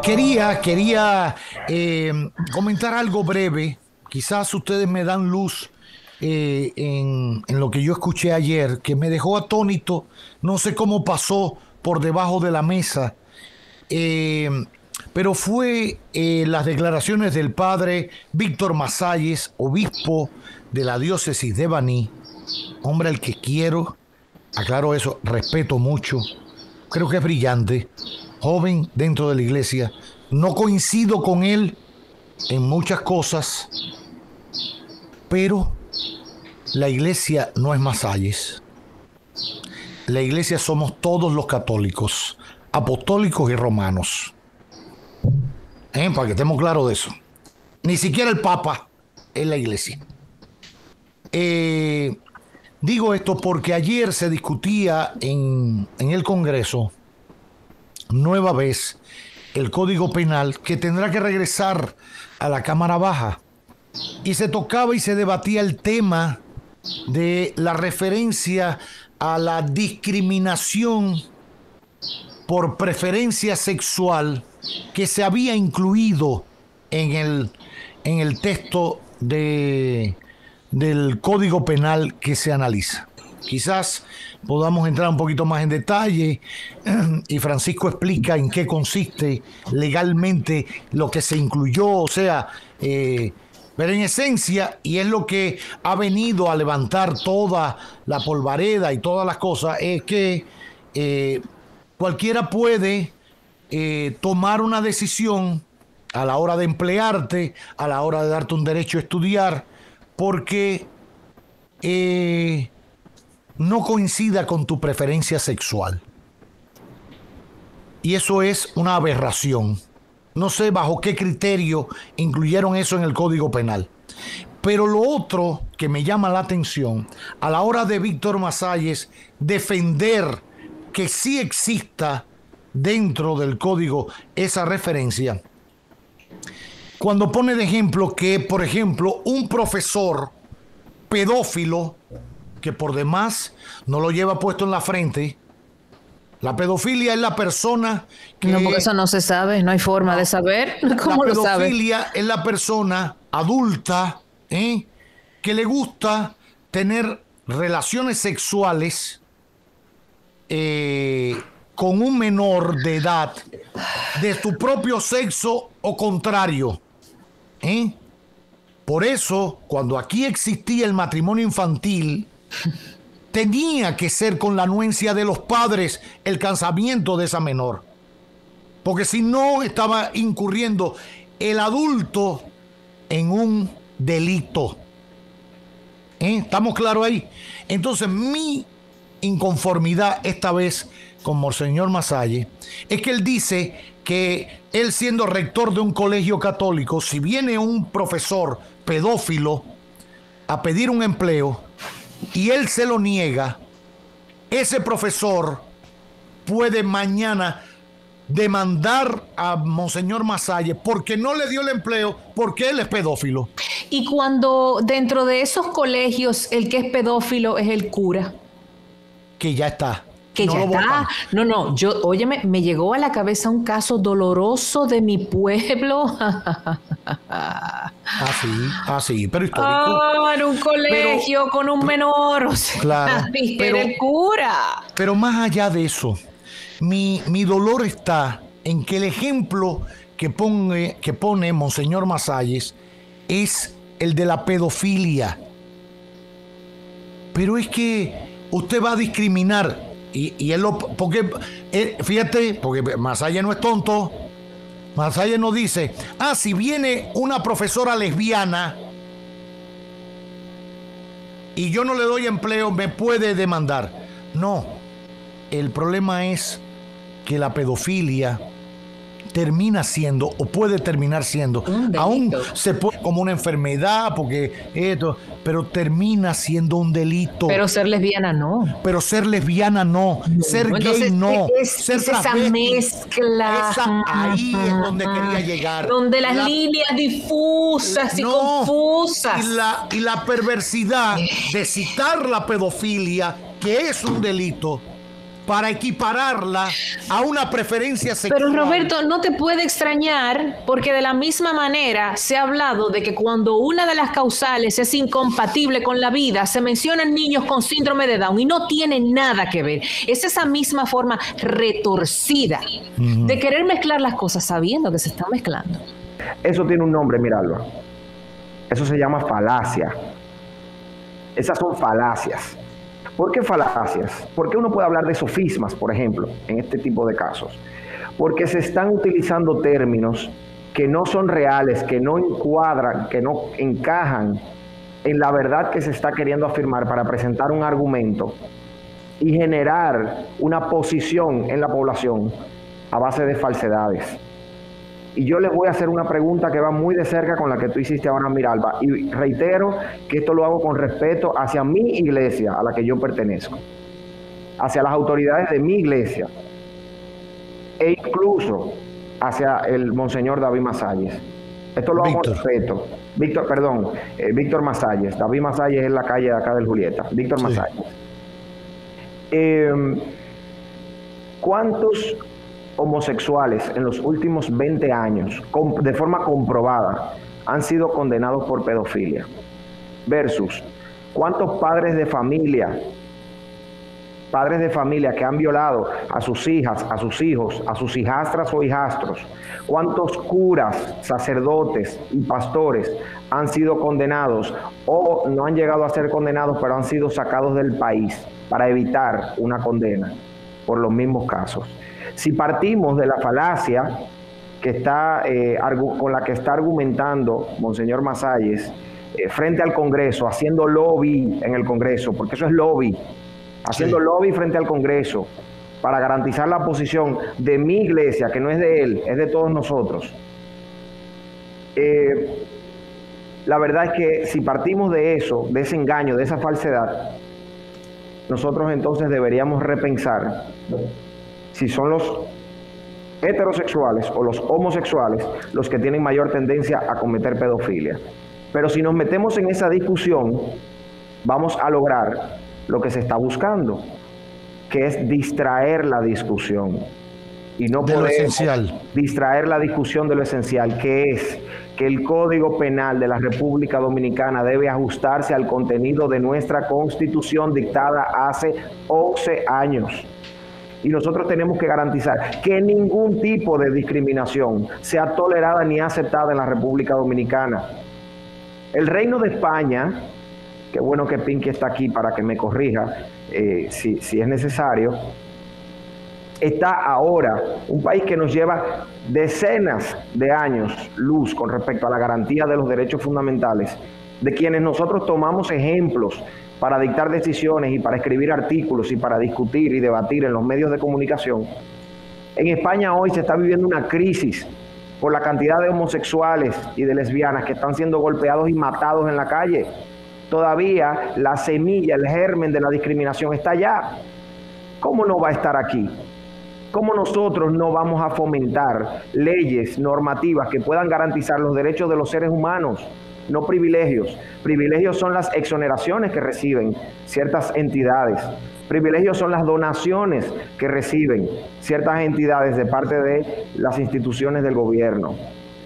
Quería comentar algo breve. Quizás ustedes me dan luz en lo que yo escuché ayer, que me dejó atónito. No sé cómo pasó por debajo de la mesa, eh, pero fue las declaraciones del padre Víctor Masalles, obispo de la diócesis de Baní, hombre al que quiero, aclaro eso, respeto mucho, creo que es brillante, joven dentro de la iglesia. No coincido con él en muchas cosas, pero la iglesia no es Masalles. La iglesia somos todos los católicos, apostólicos y romanos. Para que estemos claros de eso. Ni siquiera el Papa es la iglesia. Digo esto porque ayer se discutía en el Congreso, nueva vez, el Código Penal, que tendrá que regresar a la Cámara Baja. Y se tocaba y se debatía el tema de la referencia a la discriminación por preferencia sexual que se había incluido en el texto del Código Penal que se analiza. Quizás podamos entrar un poquito más en detalle y Francisco explica en qué consiste legalmente lo que se incluyó, o sea, pero en esencia, y es lo que ha venido a levantar toda la polvareda y todas las cosas, es que cualquiera puede tomar una decisión a la hora de emplearte, a la hora de darte un derecho a estudiar, porque no coincida con tu preferencia sexual. Y eso es una aberración. No sé bajo qué criterio incluyeron eso en el Código Penal. Pero lo otro que me llama la atención, a la hora de Víctor Masalles defender que sí exista dentro del código esa referencia, cuando pone de ejemplo que, por ejemplo, un profesor pedófilo, que por demás no lo lleva puesto en la frente. La pedofilia es la persona que... No, porque eso no se sabe, no hay forma de saber. ¿Cómo lo sabe? La pedofilia es la persona adulta que le gusta tener relaciones sexuales con un menor de edad de su propio sexo o contrario. Por eso, cuando aquí existía el matrimonio infantil, tenía que ser con la anuencia de los padres el casamiento de esa menor. Porque si no, estaba incurriendo el adulto en un delito. ¿Estamos claros ahí? Entonces, mi inconformidad esta vez con Monseñor Masalles es que él dice que él, siendo rector de un colegio católico, si viene un profesor pedófilo a pedir un empleo y él se lo niega, ese profesor puede mañana demandar a Monseñor Masalles porque no le dio el empleo, porque él es pedófilo. Y cuando dentro de esos colegios el que es pedófilo es el cura. Que ya está. Que no ya está. No, óyeme, me llegó a la cabeza un caso doloroso de mi pueblo. Sí, pero histórico. En un colegio con un menor. O sea, claro, pero el cura. Pero más allá de eso, mi dolor está en que el ejemplo que pone Monseñor Masalles es el de la pedofilia. Pero es que usted va a discriminar. Y él lo... Porque, fíjate, porque Masalles no es tonto. Masalles no dice, si viene una profesora lesbiana y yo no le doy empleo, me puede demandar. No, el problema es que la pedofilia termina siendo o puede terminar siendo, aún se puede como una enfermedad, porque esto, pero termina siendo un delito. Pero ser lesbiana no. Pero ser lesbiana no. Ser gay no. Ser esa mezcla. Ahí es donde quería llegar. Donde las líneas difusas y confusas. Y la perversidad de citar la pedofilia, que es un delito, para equipararla a una preferencia sexual. Pero Roberto, no te puede extrañar porque de la misma manera se ha hablado de que cuando una de las causales es incompatible con la vida, se mencionan niños con síndrome de Down y no tiene nada que ver. Es esa misma forma retorcida de querer mezclar las cosas sabiendo que se están mezclando. Eso tiene un nombre, mira, Alba. Eso se llama falacia. Esas son falacias. ¿Por qué falacias? ¿Por qué uno puede hablar de sofismas, por ejemplo, en este tipo de casos? Porque se están utilizando términos que no son reales, que no encuadran, que no encajan en la verdad que se está queriendo afirmar para presentar un argumento y generar una posición en la población a base de falsedades. Y yo les voy a hacer una pregunta que va muy de cerca con la que tú hiciste ahora, Miralba. Y reitero que esto lo hago con respeto hacia mi iglesia, a la que yo pertenezco. Hacia las autoridades de mi iglesia. E incluso hacia el Monseñor David Masalles. Esto lo hago con respeto. Víctor Masalles. David Masalles es la calle de acá del Julieta. Víctor Masalles. ¿Cuántos homosexuales en los últimos 20 años, de forma comprobada, han sido condenados por pedofilia? Versus, ¿cuántos padres de familia que han violado a sus hijas, a sus hijos, a sus hijastras o hijastros? ¿Cuántos curas, sacerdotes y pastores han sido condenados o no han llegado a ser condenados, pero han sido sacados del país para evitar una condena por los mismos casos? Si partimos de la falacia que está, con la que está argumentando Monseñor Masalles frente al Congreso, haciendo lobby en el Congreso, porque eso es lobby, haciendo lobby frente al Congreso para garantizar la posición de mi iglesia, que no es de él, es de todos nosotros. La verdad es que si partimos de eso, de ese engaño, de esa falsedad, nosotros entonces deberíamos repensar si son los heterosexuales o los homosexuales los que tienen mayor tendencia a cometer pedofilia. Pero si nos metemos en esa discusión, vamos a lograr lo que se está buscando, que es distraer la discusión. Y no de lo esencial. Distraer la discusión de lo esencial, que es que el Código Penal de la República Dominicana debe ajustarse al contenido de nuestra Constitución dictada hace 11 años. Y nosotros tenemos que garantizar que ningún tipo de discriminación sea tolerada ni aceptada en la República Dominicana. El Reino de España, qué bueno que Pinky está aquí para que me corrija si es necesario, está ahora, un país que nos lleva decenas de años luz con respecto a la garantía de los derechos fundamentales, de quienes nosotros tomamos ejemplos para dictar decisiones y para escribir artículos y para discutir y debatir en los medios de comunicación. En España hoy se está viviendo una crisis por la cantidad de homosexuales y de lesbianas que están siendo golpeados y matados en la calle. Todavía la semilla, el germen de la discriminación está allá. ¿Cómo no va a estar aquí? ¿Cómo nosotros no vamos a fomentar leyes normativas que puedan garantizar los derechos de los seres humanos? No privilegios. Privilegios son las exoneraciones que reciben ciertas entidades. Privilegios son las donaciones que reciben ciertas entidades de parte de las instituciones del gobierno.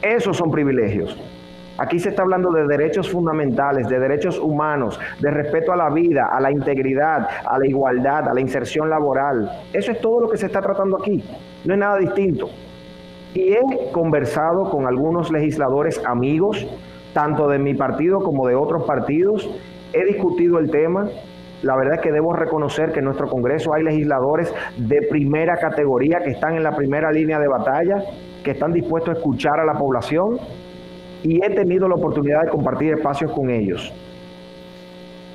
Esos son privilegios. Aquí se está hablando de derechos fundamentales, de derechos humanos, de respeto a la vida, a la integridad, a la igualdad, a la inserción laboral. Eso es todo lo que se está tratando aquí. No es nada distinto. Y he conversado con algunos legisladores amigos, tanto de mi partido como de otros partidos. He discutido el tema. La verdad es que debo reconocer que en nuestro Congreso hay legisladores de primera categoría que están en la primera línea de batalla, que están dispuestos a escuchar a la población, y he tenido la oportunidad de compartir espacios con ellos.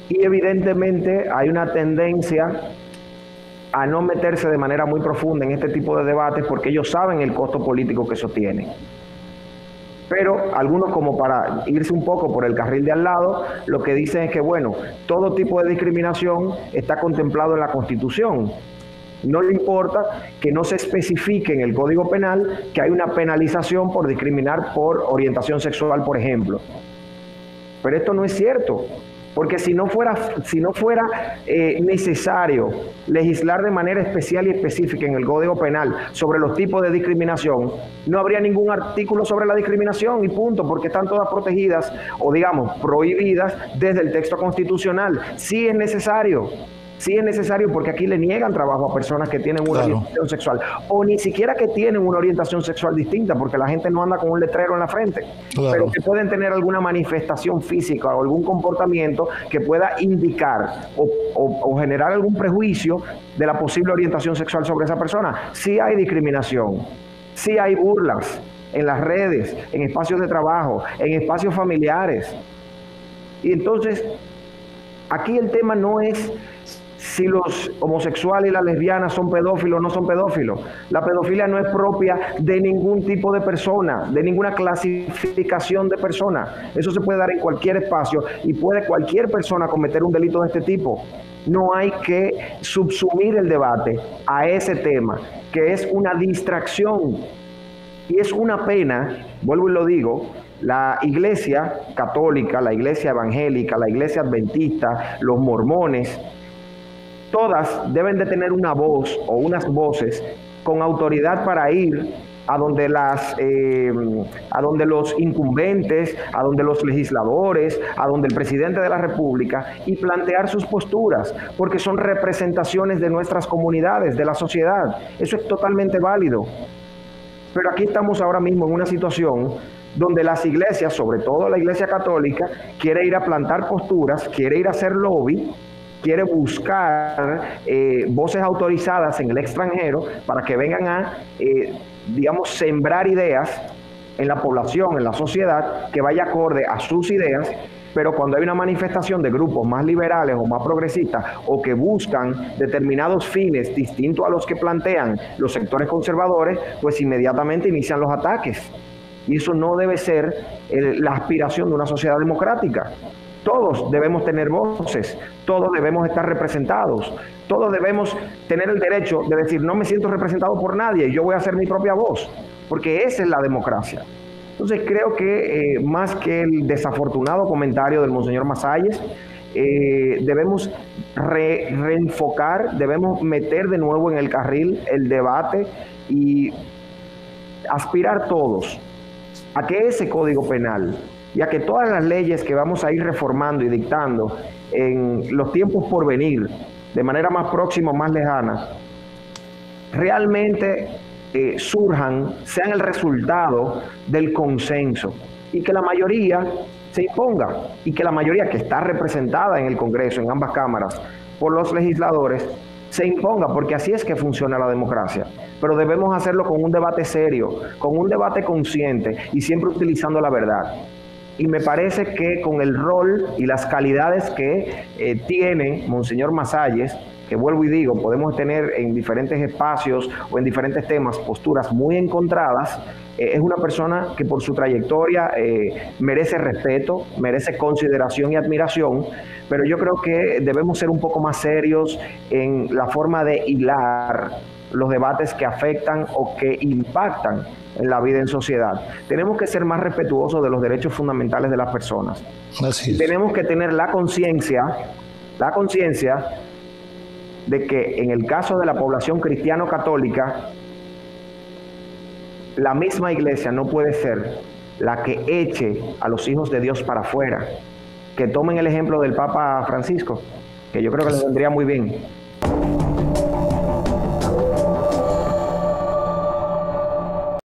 Y evidentemente hay una tendencia a no meterse de manera muy profunda en este tipo de debates porque ellos saben el costo político que eso tiene. Pero algunos, como para irse un poco por el carril de al lado, lo que dicen es que, bueno, todo tipo de discriminación está contemplado en la Constitución. No le importa que no se especifique en el Código Penal que hay una penalización por discriminar por orientación sexual, por ejemplo. Pero esto no es cierto. Porque si no fuera necesario legislar de manera especial y específica en el Código Penal sobre los tipos de discriminación, no habría ningún artículo sobre la discriminación y punto, porque están todas protegidas o digamos prohibidas desde el texto constitucional. Sí es necesario. Sí es necesario porque aquí le niegan trabajo a personas que tienen una orientación sexual o ni siquiera que tienen una orientación sexual distinta, porque la gente no anda con un letrero en la frente, pero que pueden tener alguna manifestación física o algún comportamiento que pueda indicar o generar algún prejuicio de la posible orientación sexual sobre esa persona. Sí hay discriminación, sí hay burlas en las redes, en espacios de trabajo, en espacios familiares. Y entonces, aquí el tema no es si los homosexuales y las lesbianas son pedófilos o no son pedófilos. La pedofilia no es propia de ningún tipo de persona, de ninguna clasificación de persona. Eso se puede dar en cualquier espacio y puede cualquier persona cometer un delito de este tipo. No hay que subsumir el debate a ese tema, que es una distracción. Y es una pena, vuelvo y lo digo, la iglesia católica, la iglesia evangélica, la iglesia adventista, los mormones, todas deben de tener una voz o unas voces con autoridad para ir a donde los incumbentes, a donde los legisladores, a donde el presidente de la República y plantear sus posturas, porque son representaciones de nuestras comunidades, de la sociedad. Eso es totalmente válido. Pero aquí estamos ahora mismo en una situación donde las iglesias, sobre todo la iglesia católica, quiere ir a plantar posturas, quiere ir a hacer lobby, quiere buscar voces autorizadas en el extranjero para que vengan a, digamos, sembrar ideas en la población, en la sociedad, que vaya acorde a sus ideas, pero cuando hay una manifestación de grupos más liberales o más progresistas o que buscan determinados fines distintos a los que plantean los sectores conservadores, pues inmediatamente inician los ataques. Y eso no debe ser la aspiración de una sociedad democrática. Todos debemos tener voces, todos debemos estar representados, todos debemos tener el derecho de decir, no me siento representado por nadie y yo voy a hacer mi propia voz, porque esa es la democracia. Entonces creo que más que el desafortunado comentario del monseñor Masalles, debemos reenfocar, debemos meter de nuevo en el carril el debate y aspirar todos a que ese Código Penal y a que todas las leyes que vamos a ir reformando y dictando en los tiempos por venir, de manera más próxima o más lejana, realmente surjan, sean el resultado del consenso y que la mayoría se imponga y que la mayoría que está representada en el Congreso, en ambas cámaras, por los legisladores, se imponga, porque así es que funciona la democracia. Pero debemos hacerlo con un debate serio, con un debate consciente y siempre utilizando la verdad. Y me parece que con el rol y las calidades que tiene Monseñor Masalles, que vuelvo y digo, podemos tener en diferentes espacios o en diferentes temas posturas muy encontradas, es una persona que por su trayectoria merece respeto, merece consideración y admiración, pero yo creo que debemos ser un poco más serios en la forma de hilar los debates que afectan o que impactan en la vida en sociedad. Tenemos que ser más respetuosos de los derechos fundamentales de las personas. Así es. Tenemos que tener la conciencia de que en el caso de la población cristiano-católica, la misma iglesia no puede ser la que eche a los hijos de Dios para afuera. Que tomen el ejemplo del Papa Francisco, que yo creo que les vendría muy bien.